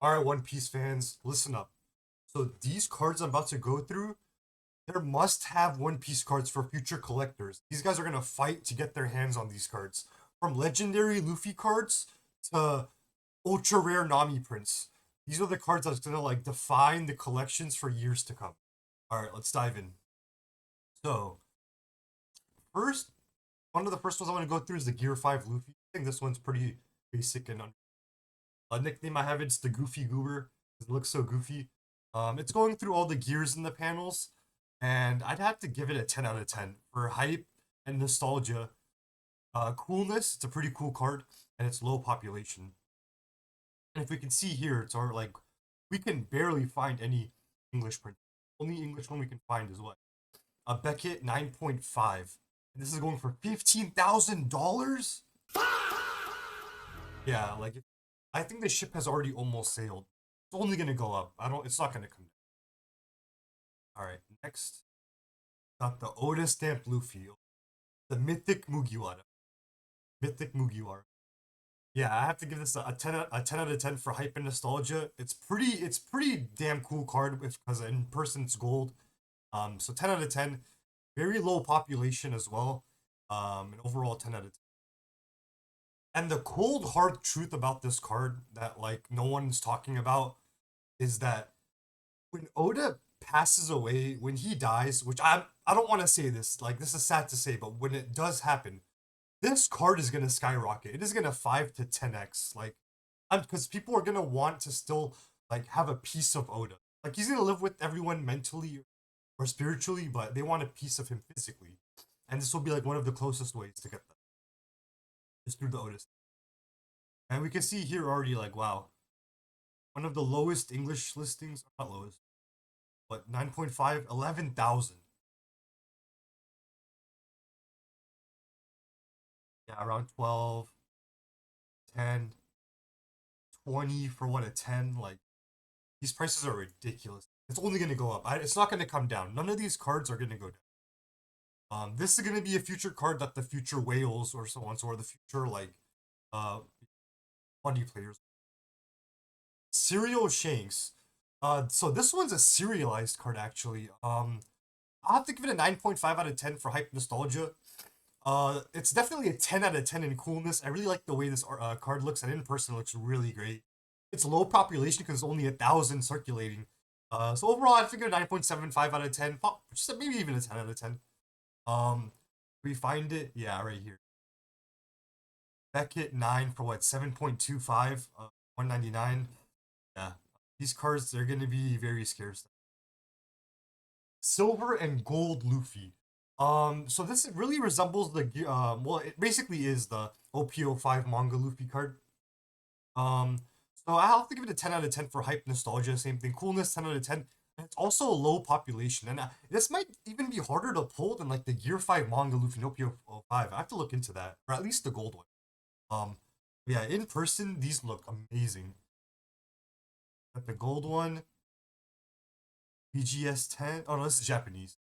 Alright, One Piece fans, listen up. So these cards I'm about to go through, they're must-have One Piece cards for future collectors. These guys are gonna fight to get their hands on these cards. From legendary Luffy cards to ultra rare Nami prints. These are the cards that's gonna like define the collections for years to come. Alright, let's dive in. So, first, one of the first ones I want to go through is the Gear 5 Luffy. I think this one's pretty basic and a nickname I have it's the Goofy Goober. It looks so goofy. It's going through all the gears in the panels, and I'd have to give it a 10 out of 10 for hype and nostalgia. Coolness, it's a pretty cool card, and it's low population. And if we can see here, it's our like we can barely find any English print. Only English one we can find is what a Beckett 9.5. And this is going for $15,000. Yeah, like I think the ship has already almost sailed. It's only gonna go up. It's not gonna come down. Alright, next. Got the Oda stamp Luffy. The Mythic Mugiwara. Mythic Mugiwara. Yeah, I have to give this a 10 out of 10 for hype and nostalgia. It's pretty damn cool card because in person it's gold. So 10 out of 10. Very low population as well. And overall 10 out of 10. And the cold hard truth about this card that like no one's talking about is that when Oda passes away, when he dies, which I don't want to say this, like this is sad to say, but when it does happen, this card is gonna skyrocket. It is gonna 5 to 10x. Like, because people are gonna want to still like have a piece of Oda. Like he's gonna live with everyone mentally or spiritually, but they want a piece of him physically. And this will be like one of the closest ways to get that. Just through the Oda. And we can see here already, like, wow. One of the lowest English listings, not lowest, but 9.5, 11,000. Yeah, around 12, 10, 20 for what, a 10? Like, these prices are ridiculous. It's only going to go up. It's not going to come down. None of these cards are going to go down. This is going to be a future card that the future whales or so on, or the future, like, money players. Serial Shanks. So this one's a serialized card, actually. I'll have to give it a 9.5 out of 10 for hype nostalgia. It's definitely a 10 out of 10 in coolness. I really like the way this card looks, and in person it looks really great. It's low population because it's only 1,000 circulating. So overall, I figured 9.75 out of 10. Just maybe even a 10 out of 10. We find it, yeah, right here. Beckett 9 for what, 7.25, 199. Yeah, these cards, they're going to be very scarce. Silver and gold Luffy. So this really resembles the well, it basically is the OP05 manga Luffy card. So I have to give it a 10 out of 10 for hype nostalgia. Same thing, coolness 10 out of 10. And it's also a low population, and this might even be harder to pull than like the Gear 5 manga Luffy and OP05. I have to look into that, or at least the gold one. Yeah, in person these look amazing. But the gold one, BGS 10. Oh no, this is Japanese.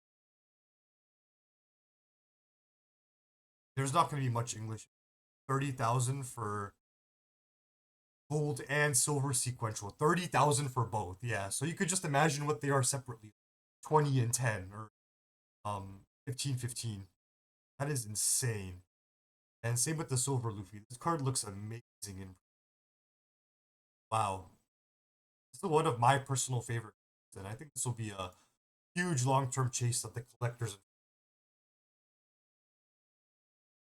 There's not going to be much English. 30,000 for gold and silver sequential. 30,000 for both. Yeah, so you could just imagine what they are separately. 20 and 10 or 15 15. That is insane. And same with the silver Luffy. This card looks amazing and wow. This is one of my personal favorites, and I think this will be a huge long-term chase that the collectors.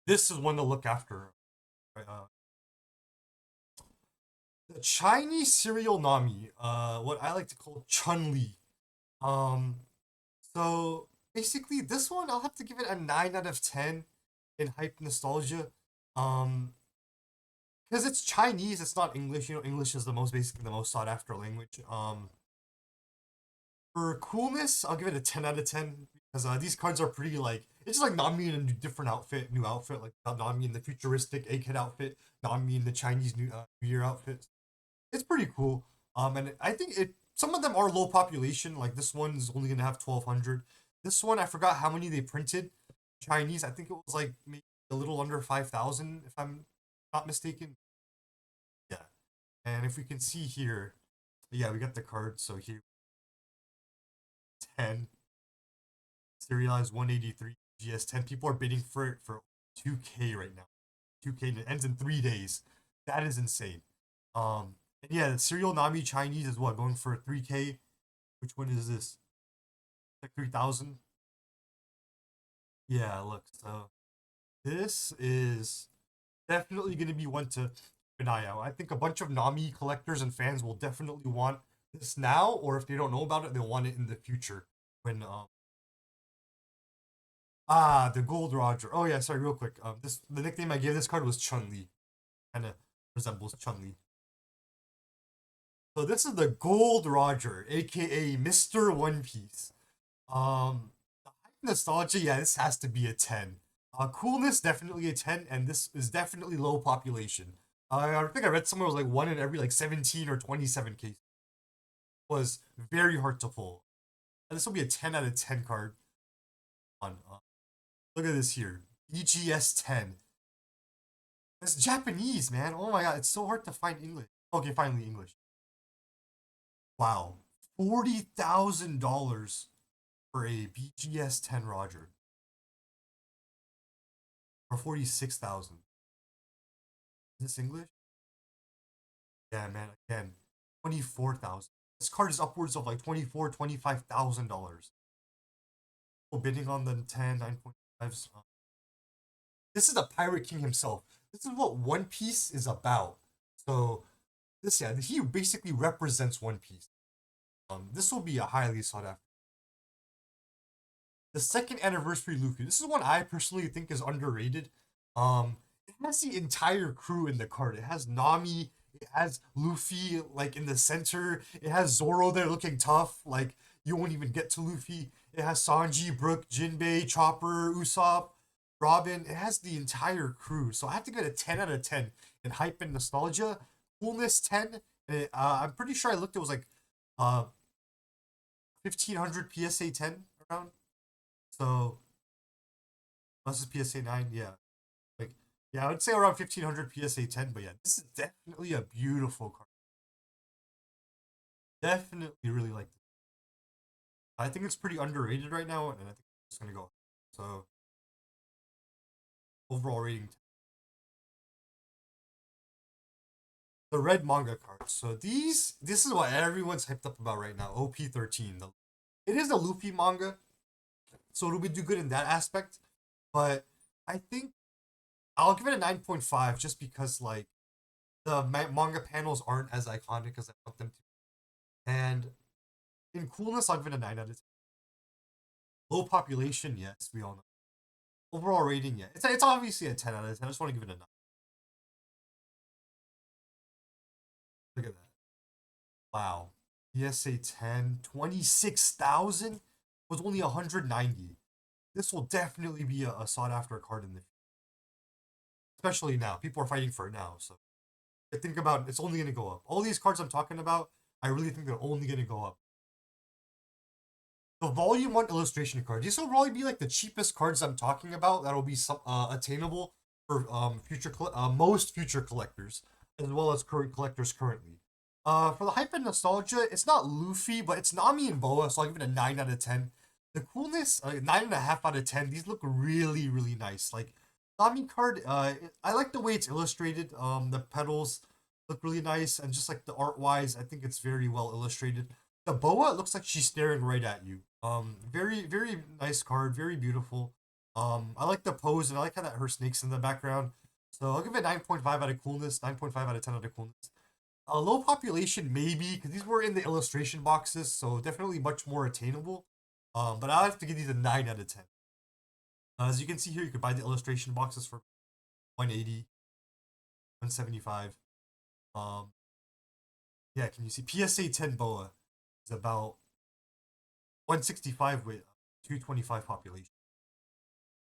This is one to look after. Right? The Chinese serial Nami, what I like to call Chun-Li. Um, so basically this one I'll have to give it a 9 out of 10 in hype nostalgia. Um, because it's Chinese, it's not English. You know, English is the most basically the most sought after language. For coolness, I'll give it a 10 out of 10 because these cards are pretty like it's just like Nami in a different outfit, new outfit, like Nami in the futuristic egghead outfit, Nami in the Chinese New Year outfit. It's pretty cool. And I think some of them are low population. Like this one's only gonna have 1,200. This one I forgot how many they printed. Chinese, I think it was like maybe a little under 5,000 if I'm not mistaken. Yeah, and if we can see here, But yeah, we got the card. So here, 10 serialized 183 GS10. People are bidding for it for 2K right now. 2K, and it ends in 3 days. That is insane. And yeah, the serial Nami Chinese is what, going for 3K. Which one is this? Like 3,000. Yeah, look. So this is definitely going to be one to keep an eye out. I think a bunch of Nami collectors and fans will definitely want this now, or if they don't know about it, they'll want it in the future when the Gold Roger. Oh yeah, sorry, real quick. The nickname I gave this card was Chun Li. Kind of resembles Chun Li. So this is the Gold Roger, aka Mr. One Piece. The hype nostalgia, yeah, this has to be a 10. Coolness, definitely a 10, and this is definitely low population. I think I read somewhere it was like one in every like 17 or 27 cases. Was very hard to pull. And this will be a 10 out of 10 card. On look at this here. EGS 10. It's Japanese, man. Oh my god, it's so hard to find English. Okay, finally English. Wow. $40,000 for a BGS 10 Roger. Or 46,000. Is this English? Yeah, man. Again, 24,000. This card is upwards of like $25,000. People bidding on the 10, 9.5s. This is the Pirate King himself. This is what One Piece is about. So this, yeah, he basically represents One Piece. This will be a highly sought after. The second anniversary Luffy. This is one I personally think is underrated. It has the entire crew in the card. It has Nami. It has Luffy like in the center. It has Zoro there looking tough. Like you won't even get to Luffy. It has Sanji, Brook, Jinbei, Chopper, Usopp, Robin. It has the entire crew. So I have to get a 10 out of 10 in hype and nostalgia. Coolness 10. And I'm pretty sure I looked. It was like 1500 PSA 10 around. So this is PSA 9. Yeah. Like, yeah, I would say around 1500 PSA 10, but yeah, this is definitely a beautiful card. Definitely really like this. I think it's pretty underrated right now, and I think it's gonna go. So overall rating, the red manga cards. So this is what everyone's hyped up about right now. OP13. It is a Luffy manga, so it'll be do good in that aspect. But I think I'll give it a 9.5 just because like the manga panels aren't as iconic as I want them to. And in coolness, I'll give it a 9 out of 10. Low population, yes, we all know. Overall rating, yeah. It's obviously a 10 out of 10. I just want to give it a 9. Look at that. Wow. PSA 10, 26,000 was only 190. This will definitely be a sought after card in the especially now. People are fighting for it now. So I think about it, it's only gonna go up. All these cards I'm talking about, I really think they're only gonna go up. The volume 1 illustration card. These will probably be like the cheapest cards I'm talking about that'll be some attainable for most future collectors as well as current collectors currently. For the hype and nostalgia, it's not Luffy, but it's Nami and Boa, so I'll give it a 9 out of 10. The coolness, 9.5 out of 10. These look really, really nice. Like Nami card, I like the way it's illustrated. The petals look really nice, and just like the art wise, I think it's very well illustrated. The boa looks like she's staring right at you. Very, very nice card, very beautiful. I like the pose, and I like how that her snake's in the background. So I'll give it 9.5 out of coolness, 9.5 out of 10 out of coolness. A low population, maybe, because these were in the illustration boxes, so definitely much more attainable. But I'll have to give these a 9 out of 10. As you can see here, you could buy the illustration boxes for 180, 175. Yeah, can you see? PSA 10 boa is about 165 with 225 population.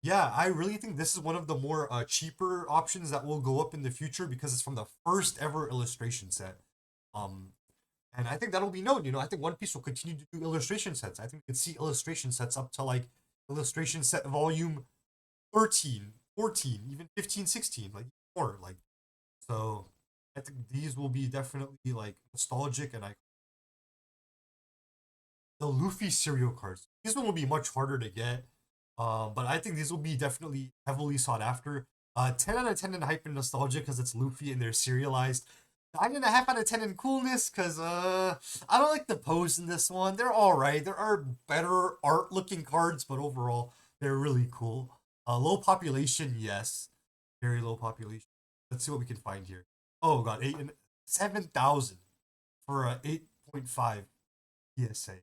Yeah, I really think this is one of the more cheaper options that will go up in the future because it's from the first ever illustration set. Um, and I think that'll be known. I think One Piece will continue to do illustration sets. I think we could see illustration sets up to like illustration set volume 13, 14, even 15, 16, like more. Like, so I think these will be definitely like nostalgic and I the Luffy serial cards. These one will be much harder to get, but I think these will be definitely heavily sought after. 10 out of 10 in hype and nostalgia because it's Luffy and they're serialized. 9.5 out of 10 in coolness because I don't like the pose in this one. They're alright. There are better art looking cards, but overall they're really cool. Low population, yes. Very low population. Let's see what we can find here. Oh god, 7,000 for a 8.5 PSA.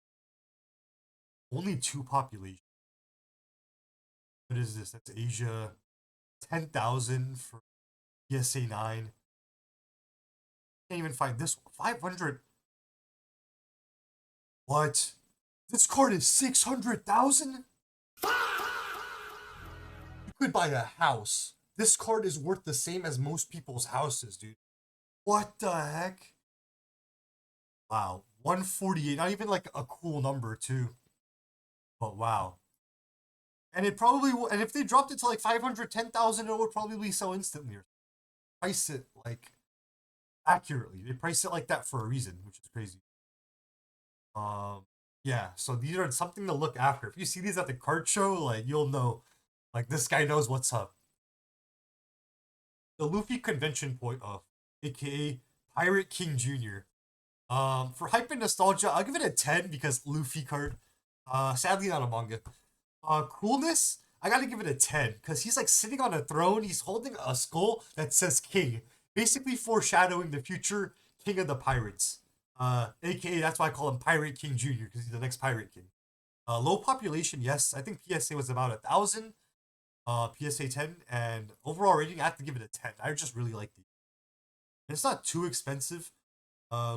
Only 2 population. What is this? That's Asia. 10,000 for PSA 9. Can't even find this one. 500. What? This card is 600,000? You could buy a house. This card is worth the same as most people's houses, dude. What the heck? Wow. 148. Not even like a cool number, too. But wow. And it probably will. And if they dropped it to like 510,000, it would probably sell instantly. Price it like accurately. They price it like that for a reason, which is crazy. Yeah. So these are something to look after. If you see these at the card show, like you'll know, like this guy knows what's up. The Luffy convention point of, aka Pirate King Jr. For hype and nostalgia, I'll give it a 10 because Luffy card. Sadly not a manga. Coolness, I gotta give it a 10 because he's like sitting on a throne. He's holding a skull that says King, basically foreshadowing the future King of the Pirates. AKA that's why I call him Pirate King Jr. because he's the next Pirate King. Low population, yes. I think PSA was about 1,000. PSA 10 and overall rating, I have to give it a 10. I just really like these. It's not too expensive.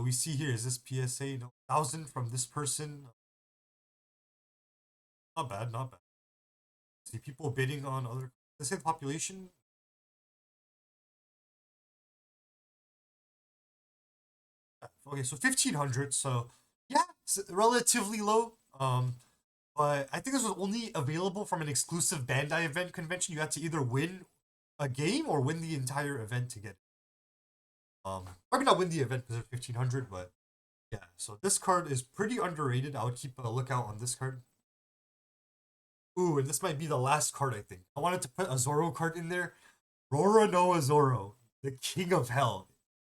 We see here is this PSA no 1,000 from this person. Not bad, not bad. See people bidding on other. Let's say the population. Okay, so 1,500. So yeah, it's relatively low. But I think this was only available from an exclusive Bandai event convention. You had to either win a game or win the entire event to get it. Probably not win the event because it's 1,500, but yeah. So this card is pretty underrated. I would keep a lookout on this card. Ooh, and this might be the last card, I think. I wanted to put a Zoro card in there. Roronoa Zoro, the King of Hell,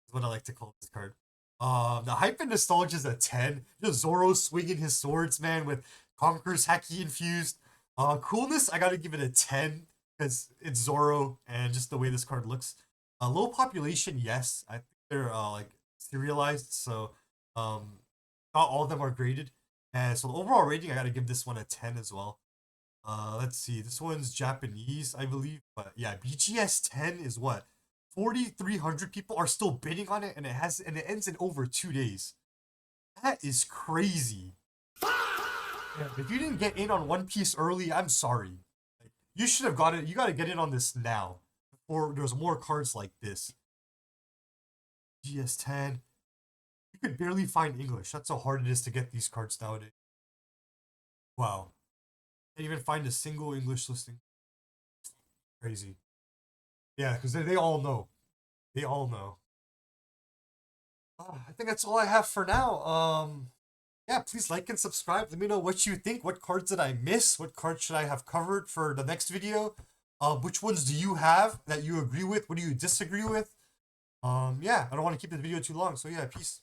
is what I like to call this card. The hype and nostalgia is a 10. Just Zoro swinging his swords, man, with Conqueror's Haki infused. Coolness, I gotta give it a 10 because it's Zoro and just the way this card looks. Low population, yes. I think they're like serialized, so not all of them are graded. And so the overall rating, I gotta give this one a 10 as well. Let's see. This one's Japanese, I believe. But yeah, BGS 10 is what? 4,300 people are still bidding on it, and it ends in over 2 days. That is crazy. Yeah, if you didn't get in on One Piece early, I'm sorry. Like, you should have got it. You got to get in on this now, before there's more cards like this. GS10. You could barely find English. That's how hard it is to get these cards nowadays. Wow. Can't even find a single English listing. Crazy. Yeah, because they all know. They all know. I think that's all I have for now. Yeah, please like and subscribe. Let me know what you think. What cards did I miss? What cards should I have covered for the next video? Which ones do you have that you agree with? What do you disagree with? Yeah, I don't want to keep this video too long. So yeah, peace.